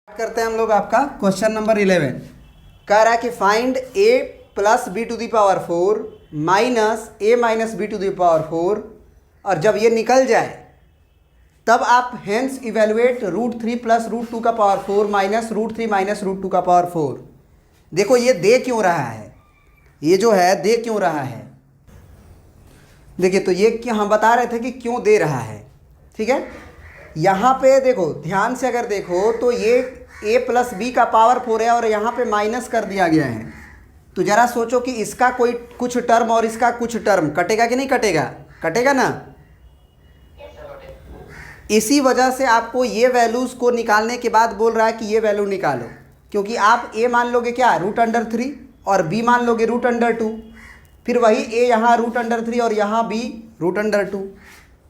करते हैं हम लोग आपका क्वेश्चन नंबर 11। कह रहा है कि find a plus B to the power 4 minus A minus B to the power 4, और जब ये निकल जाए तब आप हेंस इवेलुएट √3 प्लस √2 का पावर 4 माइनस √3 माइनस √2 का पावर 4। देखो ये दे क्यों रहा है, ये जो है दे क्यों रहा है। देखिए तो ये क्या हम बता रहे थे कि क्यों दे रहा है, ठीक है। यहाँ पे देखो ध्यान से अगर देखो तो ये a प्लस बी का पावर 4 है और यहाँ पे माइनस कर दिया गया है। तो ज़रा सोचो कि इसका कोई कुछ टर्म और इसका कुछ टर्म कटेगा कि नहीं कटेगा, कटेगा ना। इसी वजह से आपको ये वैल्यूज़ को निकालने के बाद बोल रहा है कि ये वैल्यू निकालो, क्योंकि आप a मान लोगे क्या √3 और b मान लोगे √2, फिर वही a यहाँ √3 और यहाँ b √2।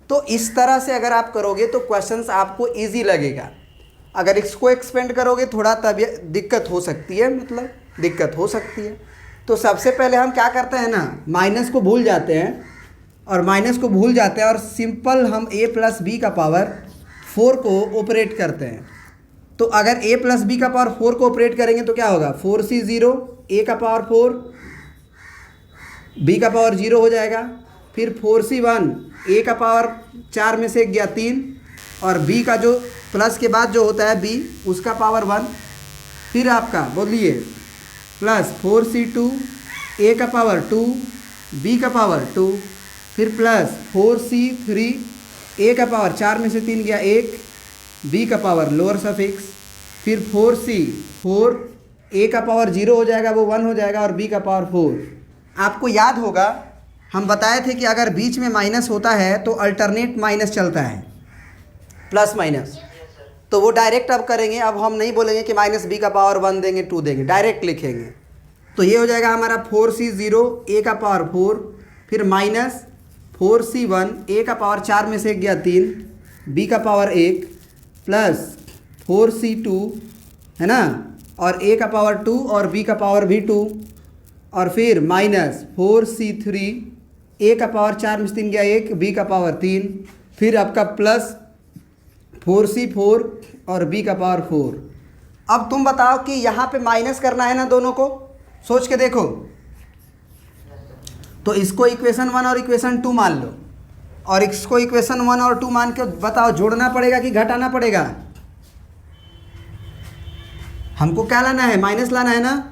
तो इस तरह से अगर आप करोगे तो क्वेश्चंस आपको इजी लगेगा। अगर इसको एक्सपेंड करोगे थोड़ा तब दिक्कत हो सकती है, मतलब दिक्कत हो सकती है। तो सबसे पहले हम क्या करते हैं ना, माइनस को भूल जाते हैं और सिंपल हम a प्लस बी का पावर 4 को ऑपरेट करते हैं। तो अगर a प्लस बी का पावर 4 को ऑपरेट करेंगे तो क्या होगा, 4c 0, a का पावर 4, b का पावर 0 हो जाएगा, फिर 4c 1, a का पावर 4 में से गया 3, और b का जो प्लस के बाद जो होता है b उसका पावर 1, फिर आपका बोलिए प्लस 4c 2, a का पावर 2, b का पावर 2, फिर प्लस 4c 3, a का पावर 4 में से 3 गया 1, b का पावर लोअर सफिक्स, फिर 4c 4, a का पावर 0 हो जाएगा वो 1 हो जाएगा, और b का पावर 4। आपको याद होगा हम बताए थे कि अगर बीच में माइनस होता है तो अल्टरनेट माइनस चलता है, प्लस माइनस। तो वो डायरेक्ट अब करेंगे, अब हम नहीं बोलेंगे कि माइनस बी का पावर 1 देंगे 2 देंगे, डायरेक्ट लिखेंगे। तो ये हो जाएगा हमारा 4c 0, a का पावर 4, फिर माइनस 4c 1, a का पावर 4 में से गया 3, b का पावर 1, प्लस 4c 2 है ना, और a का पावर 2 और b का पावर भी 2, और फिर माइनस 4c 3, a का पावर 4 में से 3 गया 1, b का पावर 3, फिर आपका प्लस 4c 4 और b का पावर 4। अब तुम बताओ कि यहाँ पे माइनस करना है ना, दोनों को सोच के देखो। तो इसको इक्वेशन 1 और इक्वेशन 2 मान लो, और इसको इक्वेशन 1 और 2 मान के बताओ जोड़ना पड़ेगा कि घटाना पड़ेगा। हमको क्या लाना है, माइनस लाना है ना।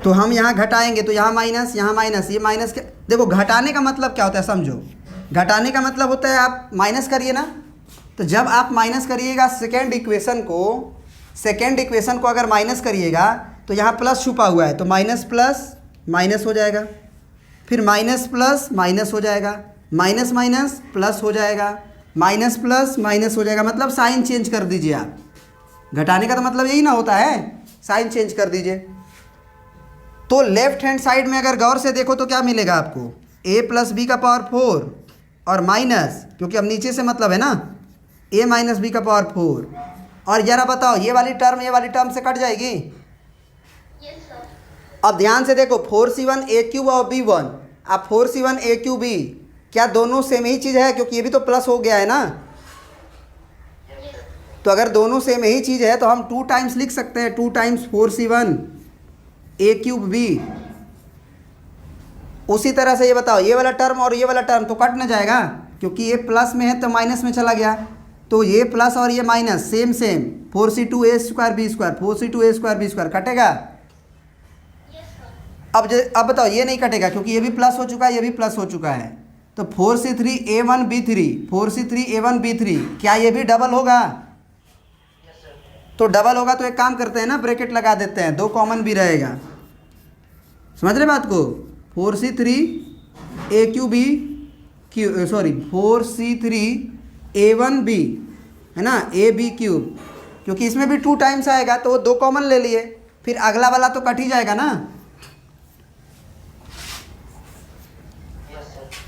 तो हम यहाँ घटाएंगे तो यहाँ माइनस, यहाँ माइनस, ये माइनस के देखो घटाने का मतलब क्या होता है समझो। घटाने का मतलब होता है आप माइनस करिए ना, तो जब आप माइनस करिएगा सेकेंड इक्वेशन को अगर माइनस करिएगा तो यहाँ प्लस छुपा हुआ है, तो माइनस प्लस माइनस हो जाएगा, फिर माइनस प्लस माइनस हो जाएगा, माइनस माइनस प्लस हो जाएगा, माइनस प्लस माइनस हो जाएगा। मतलब साइन चेंज कर दीजिए आप। घटाने का तो मतलब यही ना होता है, साइन चेंज कर दीजिए। तो लेफ्ट हैंड साइड में अगर गौर से देखो तो क्या मिलेगा आपको, a प्लस बी का पावर 4 और माइनस, क्योंकि अब नीचे से मतलब है ना, a माइनस बी का पावर 4। और जरा बताओ ये वाली टर्म से कट जाएगी। अब ध्यान से देखो 4c1 a क्यूब और b1, अब 4c1 a क्यूब b क्या दोनों सेम ही चीज़ है, क्योंकि ये भी तो प्लस हो गया है ना। तो अगर दोनों सेम ही चीज़ है तो हम 2 टाइम्स लिख सकते हैं, 2 times 4c1 a cube b। उसी तरह से ये बताओ ये वाला टर्म और ये वाला टर्म तो कट ना जाएगा, क्योंकि ये प्लस में है तो माइनस में चला गया। तो ये प्लस और ये minus same 4c2 a square b square, 4c2 a square b square कटेगा। अब बताओ ये नहीं कटेगा, क्योंकि ये भी प्लस हो चुका है, ये भी प्लस हो चुका है। तो 4c3 a1 b3, 4c3 a1 b3, क्या ये भी डबल होगा। तो डबल होगा तो एक काम करते हैं ना, ब्रैकेट लगा देते हैं, 2 कॉमन भी रहेगा। समझ रहे बात को। 4c3 a cube b Q sorry 4c3 a1 b है ना, a b क्यूब, क्योंकि इसमें भी 2 टाइम्स आएगा तो वो 2 कॉमन ले लिए, फिर अगला वाला तो कट ही जाएगा ना।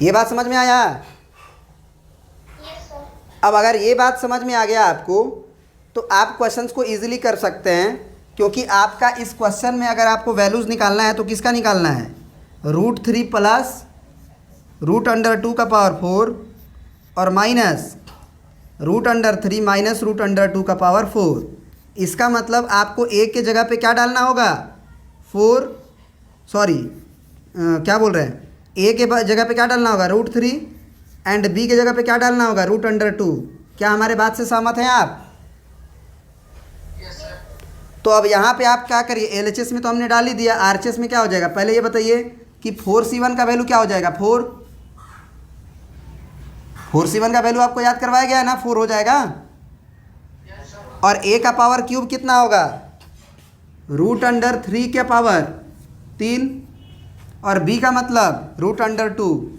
ये बात समझ में आया। अब अगर ये बात समझ में आ गया आपको तो आप क्वेश्चंस को इजीली कर सकते हैं, क्योंकि आपका इस क्वेश्चन में अगर आपको वैल्यूज़ निकालना है तो किसका निकालना है, √3 प्लस √2 का पावर 4 और minus root under 3 minus root under 2 का पावर 4। इसका मतलब आपको ए के जगह पे क्या डालना होगा, 4, सॉरी क्या बोल रहे हैं, ए के जगह पे क्या डालना होगा, रूट 3, एंड बी के जगह पे क्या डालना होगा, रूट अंडर 2। क्या हमारे बात से सहमत हैं आप? तो अब यहाँ पे आप क्या करिए, एलएचएस में तो हमने डाल ही दिया, आरएचएस में क्या हो जाएगा, पहले ये बताइए कि 4C1 का वैल्यू क्या हो जाएगा, 4C1 का वैल्यू आपको याद करवाया गया है ना, 4 हो जाएगा। और ए का पावर क्यूब कितना होगा, रूट अंडर 3 के पावर 3, और बी का मतलब रूट अंडर 2,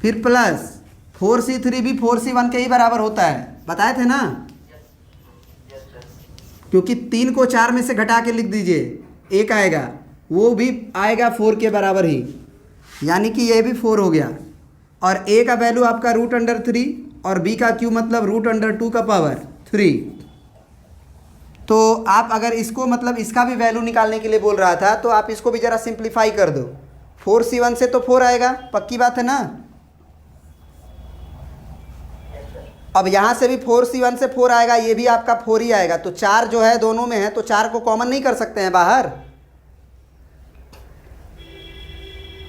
फिर प्लस 4C3 भी 4C1 के ही बराबर होता है, बताए थे ना, क्योंकि 3 को 4 में से घटा के लिख दीजिए, एक आएगा, वो भी आएगा 4 के बराबर ही, यानी कि ये भी 4 हो गया। और ए का वैल्यू आपका रूट अंडर 3 और बी का क्यू मतलब रूट अंडर 2 का पावर 3। तो आप अगर इसको मतलब इसका भी वैल्यू निकालने के लिए बोल रहा था, तो आप इसको भी ज़रा सिंप्लीफाई कर दो। 4C1 से तो 4 आएगा, पक्की बात है ना। अब यहाँ से भी 4C1 से 4 आएगा, ये भी आपका 4 ही आएगा। तो 4 जो है दोनों में है, तो 4 को कॉमन नहीं कर सकते हैं बाहर,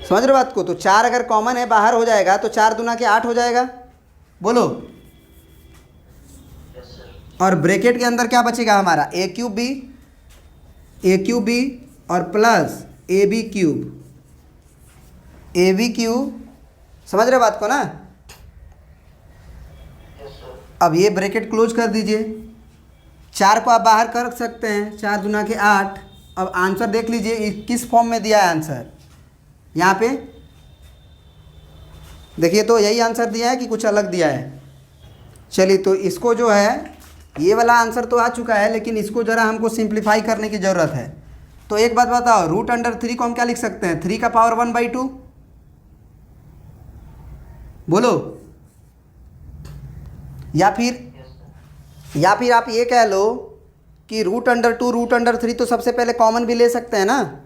समझ रहे हो बात को। तो 4 अगर कॉमन है बाहर हो जाएगा, तो 4 दूना के 8 हो जाएगा, बोलो। और ब्रैकेट के अंदर क्या बचेगा हमारा, ए क्यूब बी और प्लस ए बी क्यूब, समझ रहे बात को ना। अब ये ब्रैकेट क्लोज कर दीजिए, 4 को आप बाहर कर सकते हैं, 4 दूना के 8। अब आंसर देख लीजिए किस फॉर्म में दिया है आंसर, यहाँ पे देखिए, तो यही आंसर दिया है कि कुछ अलग दिया है। चलिए, तो इसको जो है, ये वाला आंसर तो आ चुका है, लेकिन इसको ज़रा हमको सिंप्लीफाई करने की ज़रूरत है। तो एक बात बताओ, रूट अंडर 3 को हम क्या लिख सकते हैं, 3 का पावर 1/2, बोलो। या फिर आप ये कह लो कि रूट अंडर 2 रूट अंडर 3 तो सबसे पहले कॉमन भी ले सकते हैं ना।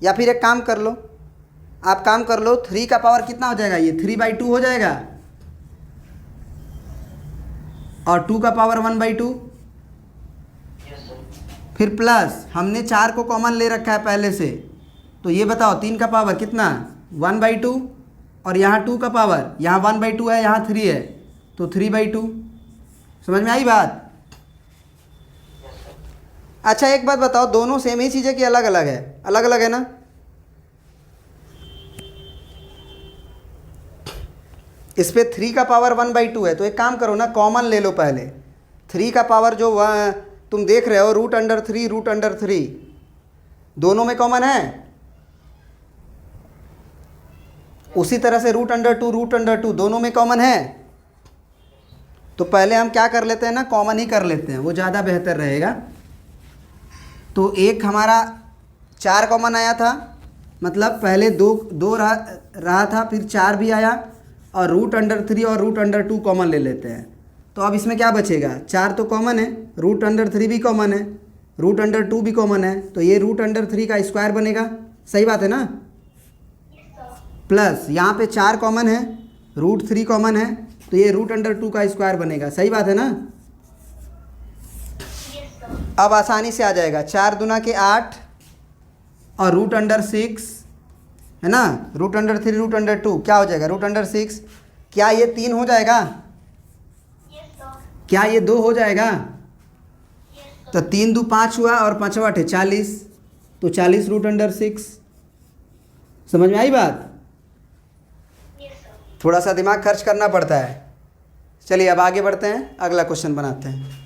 या फिर एक काम कर लो, आप काम कर लो, 3 का पावर कितना हो जाएगा, ये 3/2 हो जाएगा, और 2 का पावर 1/2, फिर प्लस हमने 4 को कॉमन ले रखा है पहले से। तो ये बताओ 3 का पावर कितना, 1/2, और यहाँ 2 का पावर, यहाँ 1/2 है, यहाँ 3 है, तो 3/2। समझ में आई बात। अच्छा एक बात बताओ, दोनों सेम ही चीज़ें कि अलग अलग है, अलग अलग है ना। इस पे 3 का पावर 1/2 है, तो एक काम करो ना, कॉमन ले लो पहले। 3 का पावर जो तुम देख रहे हो रूट अंडर 3 दोनों में कॉमन है। उसी तरह से रूट अंडर 2 दोनों में कॉमन है। तो पहले हम क्या कर लेते हैं ना, कॉमन ही कर लेते हैं, वो ज़्यादा बेहतर रहेगा। तो एक हमारा 4 कॉमन आया था, मतलब पहले दो रहा था, फिर 4 भी आया, और रूट अंडर 3 और रूट अंडर 2 कॉमन ले लेते हैं। तो अब इसमें क्या बचेगा, 4 तो कॉमन है, रूट अंडर 3 भी कॉमन है, रूट अंडर 2 भी कॉमन है, तो ये रूट अंडर 3 का स्क्वायर बनेगा, सही बात है ना। प्लस यहाँ पे 4 कॉमन है, रूट 3 कॉमन है, तो ये रूट अंडर 2 का स्क्वायर बनेगा, सही बात है ना। अब आसानी से आ जाएगा, 4 दूना के 8 और रूट अंडर 6 है ना, रूट अंडर 3 रूट अंडर 2 क्या हो जाएगा, रूट अंडर 6। क्या ये 3 हो जाएगा, क्या ये 2 हो जाएगा, तो 3 2 5 हुआ, और 5 8 40, तो 40 रूट अंडर 6। समझ में आई बात। थोड़ा सा दिमाग खर्च करना पड़ता है। चलिए अब आगे बढ़ते हैं, अगला क्वेश्चन बनाते हैं।